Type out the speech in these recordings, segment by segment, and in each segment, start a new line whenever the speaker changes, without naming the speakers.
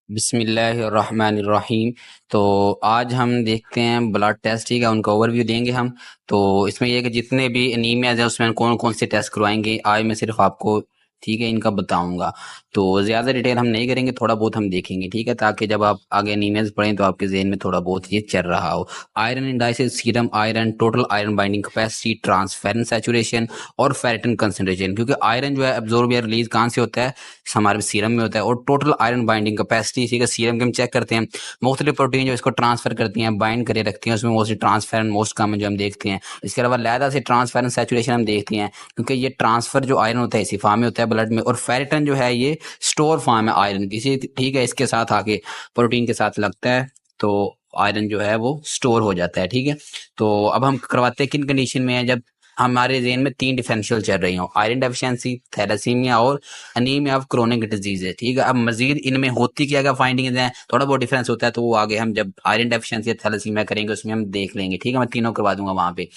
बिस्मिल्लाहिर्रहमानिर्रहीम। तो आज हम देखते हैं ब्लड टेस्ट, ठीक है, उनका ओवरव्यू देंगे हम। तो इसमें ये है कि जितने भी एनीमियाज है उसमें कौन कौन से टेस्ट करवाएंगे आज मैं सिर्फ आपको, ठीक है, इनका बताऊंगा। तो ज़्यादा डिटेल हम नहीं करेंगे, थोड़ा बहुत हम देखेंगे, ठीक है, ताकि जब आप आगे एनीमियाज पढ़ें तो आपके जहन में थोड़ा बहुत ये चल रहा हो। Iron indices, serum iron, total iron binding capacity, transference saturation और फेरेटिन कंसंट्रेशन। क्योंकि आयरन जो है एब्जॉर्ब या रिलीज कहाँ से होता है, हमारे सीरम में होता है। और टोटल आयरन बाइंडिंग कैपेसिटी, ठीक है, सीरम के हम चेक करते हैं। मुख्तलिफ प्रोटीन जो इसको ट्रांसफर करती हैं, बाइंड करे रखती हैं, उसमें मोस्टली ट्रांसफेरेंस मोस्ट कम है जो हम देखते हैं। इसके अलावा लैदा से ट्रांसफेरेंस सैचुरेशन हम देखते हैं, क्योंकि ये ट्रांसफर जो आयरन होता है इसी फॉर्म में होता है ब्लड में। और फेरेटन जो है ये स्टोर फॉर्म है आयरन की, ठीक है, इसके साथ आके प्रोटीन के साथ लगता है तो आयरन जो है वो स्टोर हो जाता है, ठीक है। तो अब हम करवाते हैं किन कंडीशन में है, जब हमारे जेन में तीन डिफरेंशियल चल रही हो, आयरन डेफिशिएंसी, थैलेसीमिया और अनीमिया ऑफ क्रोनिक डिजीज है, ठीक है। अब मजीद इनमें होती क्या क्या फाइंडिंग्स हैं, थोड़ा बहुत डिफरेंस होता है, तो वो आगे हम जब आयरन डेफिशिएंसी या थैलेसीमिया करेंगे उसमें हम देख लेंगे, ठीक है। मैं तीनों करवा दूंगा वहां पे।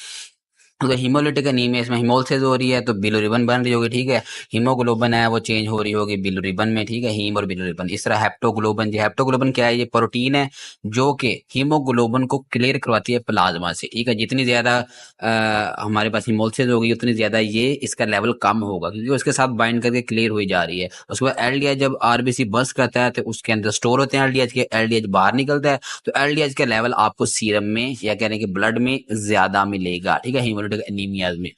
अगर हीमोलिटिक एनीमिया, इसमें हिमोलिसिस हो रही है तो बिलोरिबन बन रही होगी, ठीक है। हीमोग्लोबिन है वो चेंज हो रही होगी बिलोरिबन में, ठीक है, हीम और बिलोरिबन। इस तरह हेप्टोग्लोबिन, जो हेप्टोग्लोबिन क्या है, ये प्रोटीन है जो कि हीमोग्लोबिन को क्लियर करवाती है प्लाज्मा से, ठीक है। जितनी ज्यादा हमारे पास हिमोलिसिस होगी उतनी ज्यादा ये इसका लेवल कम होगा, क्योंकि उसके साथ बाइंड करके क्लियर हुई जा रही है। उसके बाद एलडीएच जब आरबीसी बस्ट करता है तो उसके अंदर स्टोर होते हैं एलडीएच के, एलडीएच बाहर निकलता है तो एलडीएच का लेवल आपको सीरम में या कहने के ब्लड में ज्यादा मिलेगा, ठीक है, हीमोलिटिक एनीमिया में।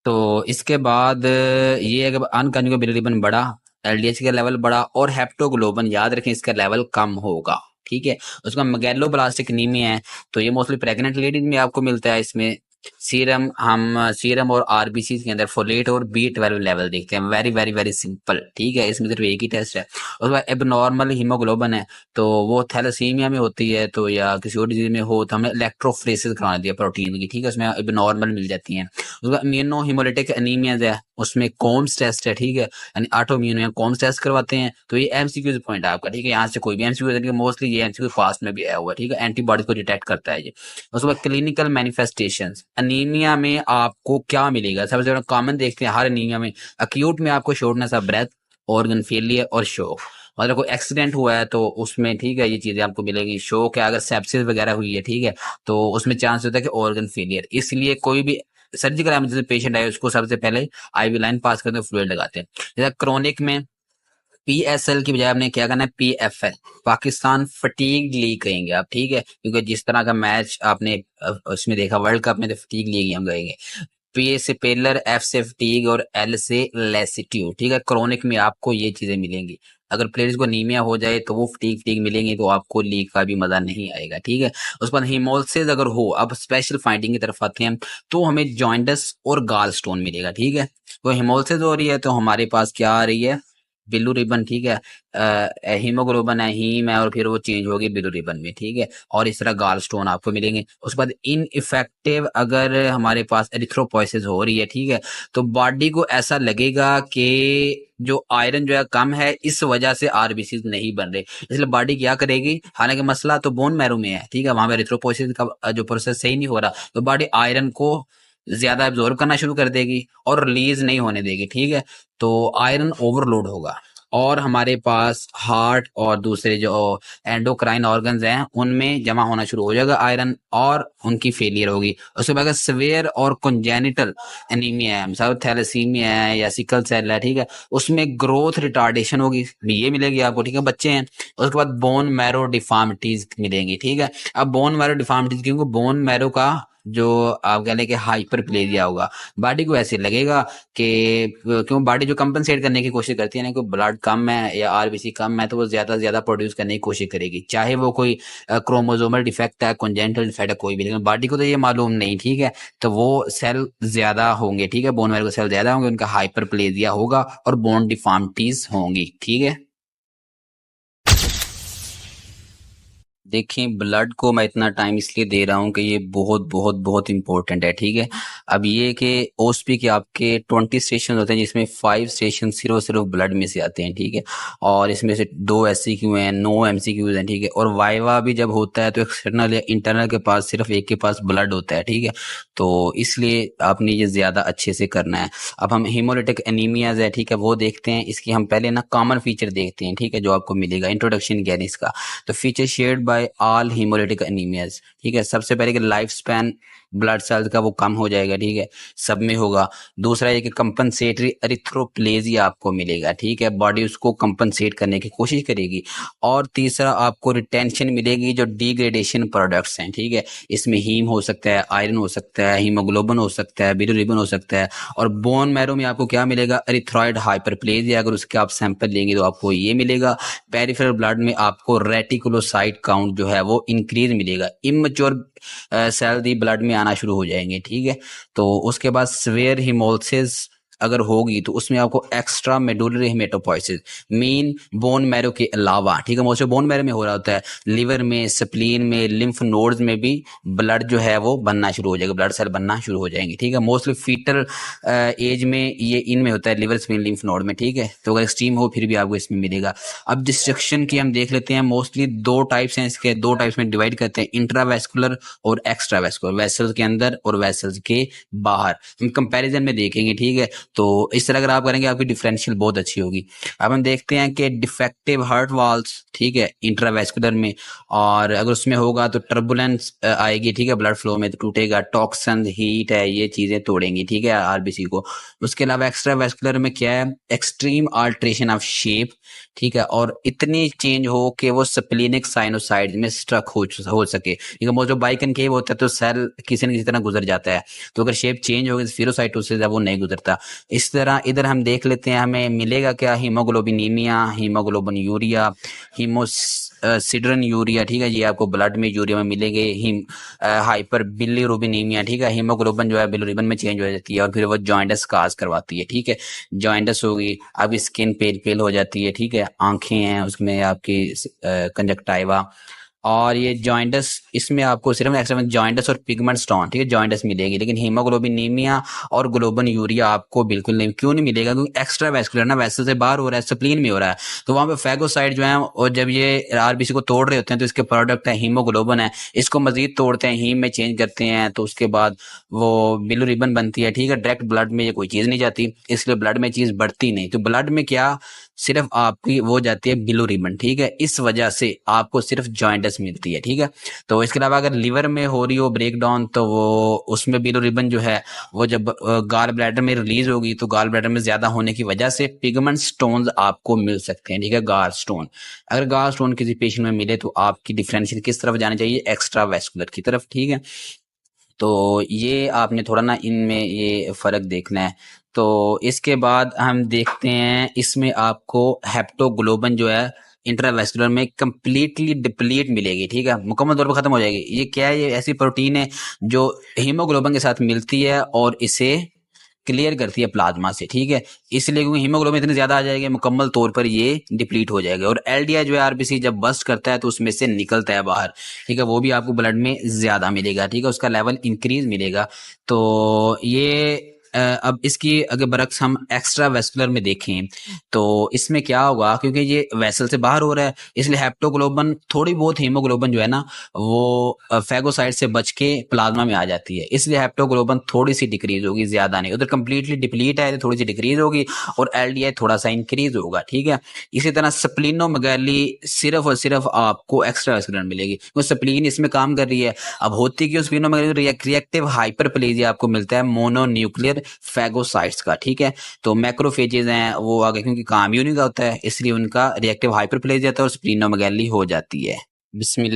तो इसके बाद ये है कि अनकंजुगेट बिलीरुबिन बढ़ा, एलडीएच का लेवल बढ़ा और हेप्टोग्लोबिन याद रखें इसका लेवल कम होगा, ठीक है। उसका मेगैलोब्लास्टिक एनीमिया है तो ये मोस्टली प्रेग्नेंट लेडीज में आपको मिलता है। इसमें सीरम और आरबीसी के अंदर फोलेट और बी 12 लेवल देखते हैं, वेरी वेरी वेरी सिंपल, ठीक है। इसमें सिर्फ एक ही टेस्ट है। उसके बाद एबनॉर्मल हीमोग्लोबिन है तो वो थैलेसीमिया में होती है तो या किसी और डिजीज में हो तो हमने इलेक्ट्रोफ्रेसिस कराना दिया प्रोटीन की, ठीक है, उसमें एबनॉर्मल मिल जाती हैं। उसके बाद इम्यूनो हिमोलिटिक एनीमिया है, उसमें कॉम्स टेस्ट है, ठीक है, यानी ऑटो इम्यून में कॉम्स टेस्ट करवाते हैं। तो ये एमसीक्यू पॉइंट है आपका, ठीक है, यहाँ से कोई भी एमसीक्यू, मोस्टली ये एमसीक्यू फास्ट में भी आया हुआ है, ठीक है, एंटीबॉडी को डिटेक्ट करता है ये। उसके बाद क्लिनिकल मैनिफेस्टेशन, अनीमिया में आपको क्या मिलेगा, सबसे ज्यादा कॉमन देखते हैं हर अनीमिया में। अक्यूट में आपको shortness of breath, organ failure और शोक। मतलब कोई एक्सीडेंट हुआ है तो उसमें, ठीक है, ये चीजें आपको मिलेगी। शोक है, अगर सेप्सिस वगैरह हुई है, ठीक है, तो उसमें चांस होता है कि ऑर्गन फेलियर। इसलिए कोई भी सर्जिकल इमरजेंसी पेशेंट है उसको सबसे पहले आईवी लाइन पास करते हैं, फ्लूइड लगाते हैं। जैसे क्रोनिक में पीएसएल की बजाय आपने क्या करना है, पीएफएल, पाकिस्तान फटीग लीग कहेंगे आप, ठीक है, क्योंकि जिस तरह का मैच आपने उसमें देखा वर्ल्ड कप में, तो फटीग लीग ही हम कहेंगे। पी से पेलर, एफ से फटीग और एल से लेसिट्यूड, ठीक है। क्रोनिक में आपको ये चीजें मिलेंगी। अगर प्लेयर्स को नीमिया हो जाए तो वो फटीग फटीग मिलेंगी तो आपको लीग का भी मजा नहीं आएगा, ठीक है। उस पर हिमोलिसिस अगर हो, अब स्पेशल फाइंडिंग की तरफ आते हैं, तो हमें जॉइंटस और गाल स्टोन मिलेगा, ठीक है। तो हिमोलिसिस हो रही है तो हमारे पास क्या आ रही है, बिल्लू रिबन, ठीक है, हीमोग्लोबिन है, हीम है, और फिर वो चेंज होगी बिल्लू रिबन में, ठीक है। और इस तरह गाल स्टोन आपको मिलेंगे। उसके बाद इन इफेक्टिव अगर हमारे पास एरिथ्रोपोइसिस हो रही है, ठीक है, तो बॉडी को ऐसा लगेगा कि जो आयरन जो है कम है, इस वजह से आरबीसी नहीं बन रहे, इसलिए बॉडी क्या करेगी, हालांकि मसला तो बोन मैरो में है, ठीक है, वहां पे एरिथ्रोपोइसिस का जो प्रोसेस सही नहीं हो रहा, तो बॉडी आयरन को ज्यादा एब्जॉर्ब करना शुरू कर देगी और रिलीज नहीं होने देगी, ठीक है। तो आयरन ओवरलोड होगा और हमारे पास हार्ट और दूसरे जो एंडोक्राइन ऑर्गन्स हैं उनमें जमा होना शुरू हो जाएगा आयरन और उनकी फेलियर होगी। उसके बाद सवेयर और कंजेनिटल एनीमिया है, मतलब थैलेसीमिया है या सिकल सेल है, ठीक है, उसमें ग्रोथ रिटार्डेशन होगी, ये मिलेगी आपको, ठीक है, बच्चे हैं। उसके बाद बोन मैरो डिफॉर्मिटीज मिलेंगी, ठीक है। अब बोन मैरो डिफॉर्मिटीज क्योंकि बोन मैरो का जो आप कह लें कि हाइपर प्लेजिया होगा, बॉडी को ऐसे लगेगा कि क्यों बॉडी जो कंपनसेट करने की कोशिश करती है ना, कि ब्लड कम है या आरबीसी कम है, तो वो ज्यादा से ज्यादा प्रोड्यूस करने की कोशिश करेगी, चाहे वो कोई क्रोमोसोमल डिफेक्ट है, कॉन्जेनिटल डिफेक्ट है, कोई भी, लेकिन बॉडी को तो ये मालूम नहीं, ठीक है। तो वो सेल ज्यादा होंगे, ठीक है, बोन मैरो के सेल ज्यादा होंगे, उनका हाइपर प्लेजिया होगा और बोन डिफॉर्मिटीज होंगी, ठीक है। देखिए, ब्लड को मैं इतना टाइम इसलिए दे रहा हूँ कि ये बहुत बहुत बहुत इंपॉर्टेंट है, ठीक है। अब ये कि ओएसपी के आपके 20 स्टेशन होते हैं, जिसमें 5 स्टेशन सिर्फ और सिर्फ ब्लड में से आते हैं, ठीक है। और इसमें से 2 एससीक्यू हैं, 9 एमसीक्यूज हैं, ठीक है। और वाइवा भी जब होता है तो एक्सटर्नल या इंटरनल के पास सिर्फ एक के पास ब्लड होता है, ठीक है। तो इसलिए आपने ये ज्यादा अच्छे से करना है। अब हम हीमोलिटिक एनीमियाज है, ठीक है, वो देखते हैं। इसकी हम पहले ना कॉमन फीचर देखते हैं, ठीक है, जो आपको मिलेगा इंट्रोडक्शन क्या है इसका। तो feature shared by all haemolytic anaemias, ठीक है। सबसे पहले कि लाइफ स्पैन ब्लड सेल्स का वो कम हो जाएगा, ठीक है, सब में होगा। दूसरा ये कि कंपनसेटरी एरिथ्रोप्लेजिया आपको मिलेगा, ठीक है, बॉडी उसको कंपनसेट करने की कोशिश करेगी। और तीसरा आपको रिटेंशन मिलेगी जो डिग्रेडेशन प्रोडक्ट्स हैं, ठीक है। इसमें हीम हो सकता है, आयरन हो सकता है, हीमोग्लोबिन हो सकता है, बिलिरुबिन हो सकता है। और बोन मैरो में आपको क्या मिलेगा, एरिथ्रॉइड हाइपरप्लेजिया, अगर उसके आप सैंपल लेंगे तो आपको ये मिलेगा। पेरिफेरल ब्लड में आपको रेटिकुलोसाइट काउंट जो है वो इंक्रीज मिलेगा। इमेच्योर सेल दी ब्लड में आना शुरू हो जाएंगे, ठीक है। तो उसके बाद स्वेयर हिमोलिसिस अगर होगी तो उसमें आपको extra medullary haematopoiesis mean bone marrow के अलावा, ठीक है, मोस्टली बोन मैरो में हो रहा होता है, लिवर में, स्प्लीन में, लिम्फ नोड्स में भी ब्लड जो है वो बनना शुरू हो जाएगा, ब्लड सेल बनना शुरू हो जाएंगे, ठीक है। मोस्टली फीटल एज में ये इनमें होता है, लिवर, स्प्लीन, लिम्फ नोड में, ठीक है। तो अगर एक्सट्रीम हो फिर भी आपको इसमें मिलेगा। अब डिस्ट्रक्शन की हम देख लेते हैं। मोस्टली 2 टाइप्स हैं इसके, 2 टाइप्स में डिवाइड करते हैं, इंट्रावेस्कुलर और एक्स्ट्रावेस्कुलर, वेसल्स के अंदर और वेसल्स के बाहर। हम कंपैरिजन में देखेंगे, ठीक है। तो इस तरह अगर आप करेंगे आपकी डिफरेंशियल बहुत अच्छी होगी। अब हम देखते हैं कि डिफेक्टिव हार्ट वाल्व्स, ठीक है, इंट्रावेस्कुलर में, और अगर उसमें होगा तो टर्बुलेंस आएगी, ठीक है, ब्लड फ्लो में तो टूटेगा, टॉक्सन, हीट है, ये चीजें तोड़ेंगी, ठीक है, आरबीसी को। उसके अलावा एक्स्ट्रावेस्कुलर में क्या है, एक्सट्रीम अल्ट्रेशन ऑफ शेप, ठीक है, और इतनी चेंज हो कि वो स्प्लीनिक साइनोसाइड में स्ट्रक हो सके, ठीक है। वो जो बाइकनकेव होता है तो सेल किसी न किसी तरह गुजर जाता है, तो अगर शेप चेंज हो गई स्फीरोसाइटोसिस है वो नहीं गुजरता। इस तरह इधर हम देख लेते हैं हमें मिलेगा क्या, हीमोग्लोबिनीमिया, हीमोग्लोबिन यूरिया, हीमोसिड्रन यूरिया, ठीक है, ये आपको ब्लड में यूरिया में मिलेंगे। हीम हाइपर बिलिरुबिनीमिया, ठीक है, हीमोग्लोबिन जो है बिलिरुबिन में चेंज हो जाती है और फिर वो जॉइंटस काज करवाती है, ठीक है। जॉइंटस होगी, आपकी स्किन पेल पेल हो जाती है, ठीक है, आंखें हैं उसमें आपकी कंजक्टाइवा। और ये जॉइंटस, इसमें आपको सिर्फ एक्स्ट्रा जॉइंटस और पिगमेंट स्टोन, ठीक है, जॉइंटस मिलेगी, लेकिन हीमोग्लोबिनीमिया और ग्लोबन यूरिया आपको बिल्कुल नहीं। क्यों नहीं मिलेगा, क्योंकि एक्स्ट्रा वेस्कुलर ना, वेसल से बाहर हो रहा है, स्प्लीन में हो रहा है, तो वहां पे फैगोसाइट जो है, और जब ये आरबीसी को तोड़ रहे होते हैं तो इसके प्रोडक्ट है हीमोग्लोबिन है, इसको मजीद तोड़ते हैं, हीम में चेंज करते हैं, तो उसके बाद वो बिलिरुबिन बनती है, ठीक है। डायरेक्ट ब्लड में ये कोई चीज नहीं जाती, इसलिए ब्लड में चीज बढ़ती नहीं, तो ब्लड में क्या सिर्फ आपकी वो जाती है बिलिरुबिन, ठीक है। इस वजह से आपको सिर्फ जॉइंटस मिलती है, ठीक है। तो इसके अलावा अगर लिवर में हो रही हो ब्रेक डाउन तो वो उसमें बिलिरुबिन जो है वो जब गाल ब्लैडर में रिलीज होगी तो गाल ब्लैडर में ज्यादा होने की वजह से पिगमेंट स्टोन्स आपको मिल सकते हैं, ठीक है, गाल स्टोन। अगर गाल स्टोन किसी पेशेंट में मिले तो आपकी डिफरेंशियल किस तरफ जानी चाहिए, एक्स्ट्रा वेस्कुलर की तरफ, ठीक है। तो ये आपने थोड़ा ना इनमें ये फर्क देखना है। तो इसके बाद हम देखते हैं इसमें आपको हेप्टोग्लोबिन जो है इंट्रावेस्कुलर में कंप्लीटली डिप्लीट मिलेगी, ठीक है, मुकम्मल तौर पर खत्म हो जाएगी। ये क्या है, ये ऐसी प्रोटीन है जो हीमोग्लोबिन के साथ मिलती है और इसे क्लियर करती है प्लाज्मा से, ठीक है। इसलिए क्योंकि हीमोग्लोबिन इतनी ज्यादा आ जाएगी मुकम्मल तौर पर ये डिप्लीट हो जाएगा। और एलडीआई जो है आरबीसी जब बस्ट करता है तो उसमें से निकलता है बाहर, ठीक है, वो भी आपको ब्लड में ज्यादा मिलेगा, ठीक है, उसका लेवल इंक्रीज मिलेगा। तो ये अब इसकी अगर बरक्स हम एक्स्ट्रा वेस्कुलर में देखें तो इसमें क्या होगा, क्योंकि ये वेसल से बाहर हो रहा है इसलिए हेप्टोग्लोबिन, थोड़ी बहुत हीमोग्लोबिन जो है ना वो फैगोसाइट से बच के प्लाज्मा में आ जाती है, इसलिए हेप्टोग्लोबिन थोड़ी सी डिक्रीज होगी, ज्यादा नहीं। उधर कंप्लीटली डिप्लीट है तो थोड़ी सी डिक्रीज होगी और एलडीआई थोड़ा सा इंक्रीज होगा, ठीक है। इसी तरह स्प्लीनोमेगाली सिर्फ और सिर्फ आपको एक्स्ट्रा वेस्कुलर मिलेगी, क्योंकि स्प्लीन इसमें काम कर रही है। अब होती कि स्प्लीनोमेगाली रिएक्टिव हाइपरप्लेजिया आपको मिलता है मोनोन्यूक्लियर फैगोसाइट्स का, ठीक है। तो मैक्रोफेजेस हैं वो आगे क्योंकि काम यूनिक होता है इसलिए उनका रिएक्टिव हाइपरप्लेजिया होता है और स्प्लीनोमेगाली हो जाती है। बिस्मिल्लाह।